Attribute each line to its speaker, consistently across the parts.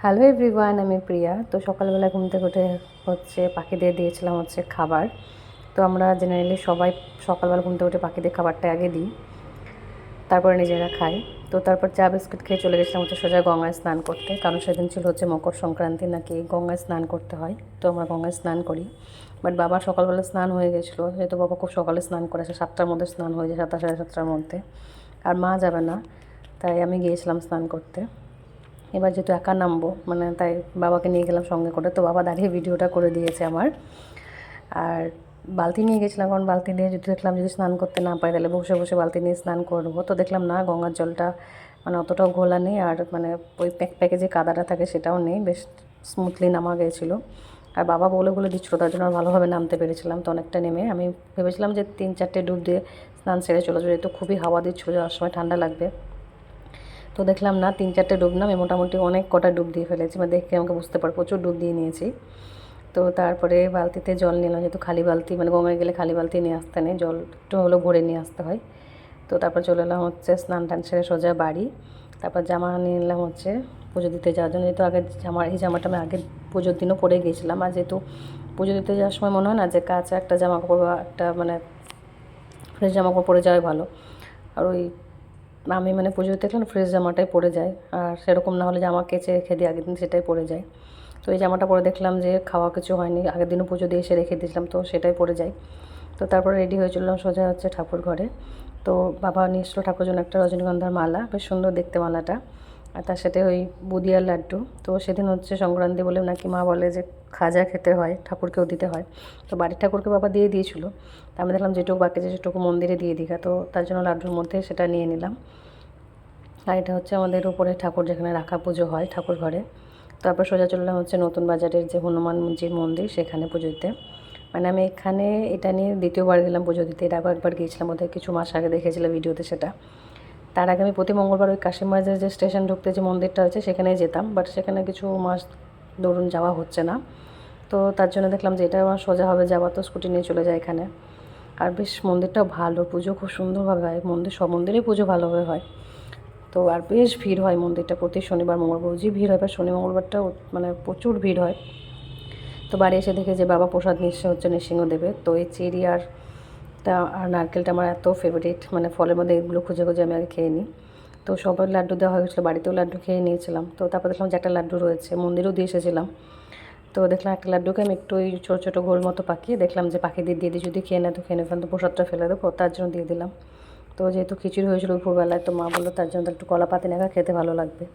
Speaker 1: Hello everyone, আমি প্রিয়া। তো সকালবেলা ঘুম থেকে উঠে পাখিদের দিয়েছিলাম খাবার। তো আমরা জেনারেলি সবাই সকালবেলা ঘুম থেকে উঠে পাখিদের খাবারটা আগে দিই, তারপরে নিজেরা খাই। তো তারপর চা বিস্কুট খেয়ে চলে গেছিলাম সোজা গঙ্গায় স্নান করতে, কারণ সেদিন ছিল মকর সংক্রান্তি, নাকি গঙ্গায় স্নান করতে হয়। তো আমরা গঙ্গায় স্নান করি। বাট বাবার সকালবেলা স্নান হয়ে গেছিলো, যেহেতু বাবা খুব সকালে স্নান করে আসে, 7টার মধ্যে স্নান হয়ে যায়, 7টা সাড়ে 7টার মধ্যে। আর মা যাবে না, তাই আমি গিয়েছিলাম স্নান করতে। এবার যেহেতু একা নামবো, তাই বাবাকে নিয়ে গেলাম সঙ্গে করে। তো বাবা দাঁড়িয়ে ভিডিওটা করে দিয়েছে আমার। আর বালতি নিয়ে গেছিলাম, কারণ বালতি নিয়ে যদি দেখলাম যদি স্নান করতে না পাই তাহলে বসে বসে বালতি নিয়ে স্নান করবো। তো দেখলাম না, গঙ্গার জলটা অতটাও ঘোলা নেই, আর ওই প্যাকে যে কাদাটা থাকে সেটাও নেই, বেশ স্মুথলি নামা গিয়েছিলো। আর বাবা বলে বলে দিচ্ছিলো, তার জন্য ভালোভাবে নামতে পেরেছিলাম। তো অনেকটা নেমে আমি ভেবেছিলাম যে 3-4টে ডুব দিয়ে স্নান সেরে চলে যাবে, যেহেতু খুবই হাওয়া দিচ্ছিলো, যাওয়ার সময় ঠান্ডা লাগবে। তো দেখলাম না, 3-4টে ডুব না, আমি মোটামুটি অনেক কটা ডুব দিয়ে ফেলেছি, দেখে আমাকে বুঝতে পারো প্রচুর ডুব দিয়ে নিয়েছি। তো তারপরে বালতিতে জল নিলাম, যেহেতু খালি বালতি গঙ্গায় গেলে খালি বালতি নিয়ে আসতে নেই, জল একটু হলেও ভরে নিয়ে আসতে হয়। তো তারপর চলে এলাম স্নান টান সেরে সোজা বাড়ি। তারপর জামা নিয়ে নিলাম পুজো দিতে যাওয়ার জন্য, যেহেতু আগে এই জামাটা আমি আগের পুজোর দিনও পরে গিয়েছিলাম। আর যেহেতু পুজো দিতে যাওয়ার সময় মনে হয় না যে কাঁচা একটা জামা কাপড় বা একটা ফ্রেশ জামা কাপড় পরে যাওয়াই ভালো। আর ওই আমি পুজো দিতে গেলে ফ্রেশ জামাটাই পরে যাই, আর সেরকম না হলে জামা কেচে রেখে দিই আগের দিন, সেটাই পরে যাই। তো এই জামাটা পরে দেখলাম যে খাওয়া কিছু হয়নি, আগের দিনও পুজো দিয়ে এসে রেখে দিয়েছিলাম, তো সেটাই পরে যাই। তো তারপরে রেডি হয়ে চললাম সোজা ঠাকুর ঘরে। তো বাবা নিয়ে এসলো ঠাকুর জন্য একটা রজনীগন্ধার মালা, বেশ সুন্দর দেখতে মালাটা। আর তার সাথে ওই বুদিয়ার লাড্ডু। তো সেদিন সংক্রান্তি বলে নাকি মা বলে যে খাজা খেতে হয়, ঠাকুরকেও দিতে হয়। তো বাড়ির ঠাকুরকে বাবা দিয়ে দিয়েছিলো। তা আমি দেখলাম যেটুকু বাকি যেটুকু মন্দিরে দিয়ে দীঘা, তো তার জন্য লাড্ডুর মধ্যে সেটা নিয়ে নিলাম। আর এটা আমাদের উপরে ঠাকুর, যেখানে রাখা পুজো হয় ঠাকুর ঘরে। তারপর সোজা চললাম নতুন বাজারের যে হনুমানজির মন্দির, সেখানে পুজো দিতে। আমি এখানে এটা নিয়ে দ্বিতীয়বার গেলাম পুজো দিতে। এর আগে একবার গিয়েছিলাম, ওদের কিছু মাস আগে দেখেছিলাম ভিডিওতে সেটা। তার আগে আমি প্রতি মঙ্গলবার ওই কাশিম বাজারের যে স্টেশন ঢুকতে যে মন্দিরটা আছে সেখানেই যেতাম, বাট সেখানে কিছু মাস ধরুন যাওয়া হচ্ছে না। তো তার জন্য দেখলাম যে এটা আমার সোজা হবে যাওয়া, তো স্কুটি নিয়ে চলে যায় এখানে। আর বেশ মন্দিরটাও ভালো, পুজো খুব সুন্দরভাবে হয়, সব মন্দিরেই পুজো ভালোভাবে হয়। তো আর বেশ ভিড় হয় মন্দিরটা, প্রতি শনিবার মঙ্গলবার যে ভিড় হয়, বা শনি মঙ্গলবারটাও প্রচুর ভিড় হয়। তো বাড়ি এসে দেখে যে বাবা প্রসাদ নিশ্চয় নৃসিংহদেবের। তো এই চেরি আর নারকেলটা আমার এত ফেভারিট, ফলের মধ্যে এগুলো খুঁজে খুঁজে আমি আগে খেয়ে নিই। তো সবার লাড্ডু দেওয়া হয়ে গেছিলো, বাড়িতেও লাড্ডু খেয়ে নিয়েছিলাম। তো তারপর দেখলাম যে একটা লাড্ডু রয়েছে, মন্দিরেও দিয়ে এসেছিলাম। তো দেখলাম একটা লাড্ডুকে আমি একটু ওই ছোটো ছোটো গোল মতো পাকিয়ে দেখলাম যে পাখিদের দিয়ে দিই, যদি খেয়ে নেয় তো খেয়ে নেবেন, তো প্রসাদটা ফেলে দেবো, তার জন্য দিয়ে দিলাম। তো যেহেতু খিচুড়ি হয়েছিল দুপুরবেলায়, তো মা বললো তার জন্য একটু কলা পাতা নেওয়া খেতে ভালো লাগবে।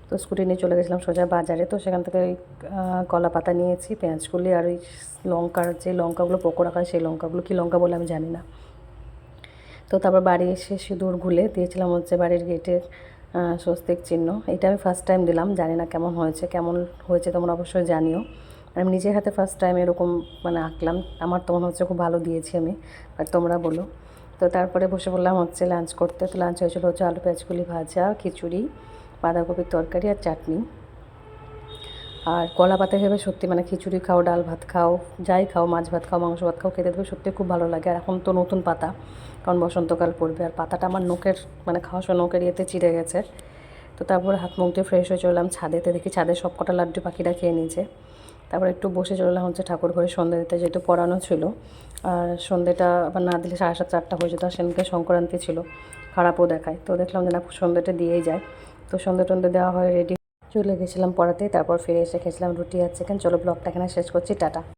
Speaker 1: তো স্কুটি নিয়ে চলে গেছিলাম সোজা বাজারে। তো সেখান থেকে ওই কলা পাতা নিয়েছি, পেঁয়াজকলি আর ওই লঙ্কার যে লঙ্কাগুলো পকোড়া খায়, সেই লঙ্কাগুলো কী লঙ্কা বলে আমি জানি না। তো তারপর বাড়ি এসে সিঁদুর গুলে দিয়েছিলাম বাড়ির গেটের স্বস্তিক চিহ্ন। এটা আমি ফার্স্ট টাইম দিলাম, জানি না কেমন হয়েছে তোমরা অবশ্যই জানিও। আমি নিজের হাতে ফার্স্ট টাইম এরকম আঁকলাম, আমার তো মনে হচ্ছে খুব ভালো দিয়েছি আমি, আর তোমরা বলো। তো তারপরে বসে বললাম লাঞ্চ করতে। তো লাঞ্চ হয়েছিল আলু পেঁয়াজকলি ভাজা, খিচুড়ি, বাঁধাকপির তরকারি আর চাটনি। আর কলা পাতা ভেবে সত্যি খিচুড়ি খাও, ডাল ভাত খাও, যাই খাও, মাছ ভাত খাও, মাংস ভাত খাও, খেতে দেবে সত্যি খুব ভালো লাগে। আর এখন তো নতুন পাতা, কারণ বসন্তকাল পড়বে, আর পাতাটা আমার নোকের খাওয়ার সময় নোকের ইয়েতে চিড়ে গেছে। তো তারপরে হাত মুখ দিয়ে ফ্রেশ হয়ে চললাম ছাদেতে, দেখি ছাদে সব কটা লাড্ডু পাখিরা খেয়ে নিয়েছে। তারপর একটু বসে চললাম ঠাকুর ঘরে সন্ধ্যে দিতে, যেহেতু পড়ানো ছিল। আর সন্ধ্যেটা আবার না দিলে 7:30-8টা হয়ে যেত, আর সেদিনকে সংক্রান্তি ছিল, খারাপও দেখায়। তো দেখলাম যে না, সন্ধ্যেটা দিয়েই যায়। তো সন্ধ্যে দেওয়া হয়, রেডি চলে গেছিলাম পড়াতে। তারপর ফিরে এসে খেয়েছিলাম রুটি আর চিকেন। চলো ব্লগটা এখানে শেষ করছি, টাটা।